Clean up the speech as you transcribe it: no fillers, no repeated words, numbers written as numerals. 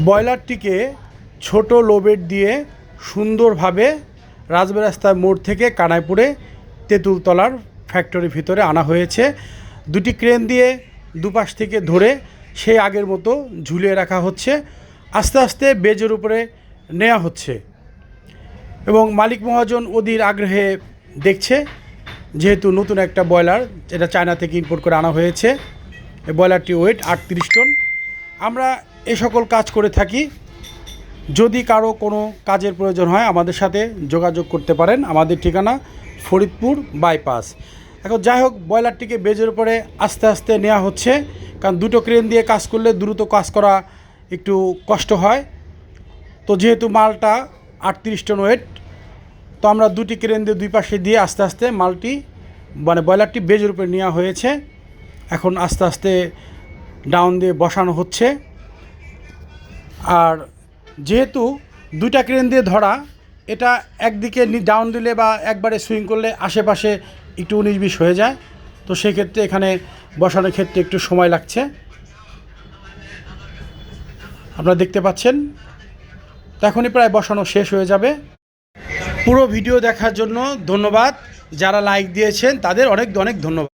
ব্রয়লারটিকে ছোট লোবেট দিয়ে সুন্দরভাবে রাজবাড়ী মোড় থেকে কানাইপুরে তেঁতুলতলার ফ্যাক্টরির ভিতরে আনা হয়েছে। দুটি ক্রেন দিয়ে দুপাশ থেকে ধরে সেই আগের মতো ঝুলিয়ে রাখা হচ্ছে। আস্তে আস্তে বেজের উপরে নেওয়া হচ্ছে এবং মালিক মহাজন অধীর আগ্রহে দেখছে, যেহেতু নতুন একটা ব্রয়লার, এটা চায়না থেকে ইম্পোর্ট করে আনা হয়েছে। এই ব্রয়লারটি ওয়েট 38 টন। আমরা এ সকল কাজ করে থাকি। যদি কারো কোনো কাজের প্রয়োজন হয় আমাদের সাথে যোগাযোগ করতে পারেন। আমাদের ঠিকানা ফরিদপুর বাইপাস। এখন যাই হোক, ব্রয়লারটিকে বেজের উপরে আস্তে আস্তে নেওয়া হচ্ছে, কারণ দুটো ক্রেন দিয়ে কাজ করলে দ্রুত কাজ করা একটু কষ্ট হয়। তো যেহেতু মালটা 38 টন ওয়েট, তো আমরা দুটি ক্রেন দিয়ে দুই পাশে দিয়ে আস্তে আস্তে মালটি ব্রয়লারটি বেজের উপরে নেওয়া হয়েছে। এখন আস্তে আস্তে ডাউন দিয়ে বসানো হচ্ছে। আর যেহেতু দুইটা ক্রেন দিয়ে ধরা, এটা একদিকে ডাউন দিলে বা একবারে সুইং করলে আশেপাশে একটু 19-20 হয়ে যায়। তো সেক্ষেত্রে এখানে বসানোর ক্ষেত্রে একটু সময় লাগছে। আপনারা দেখতে পাচ্ছেন, তো এখনই প্রায় বসানো শেষ হয়ে যাবে। পুরো ভিডিও দেখার জন্য ধন্যবাদ। যারা লাইক দিয়েছেন তাদের অনেক অনেক ধন্যবাদ।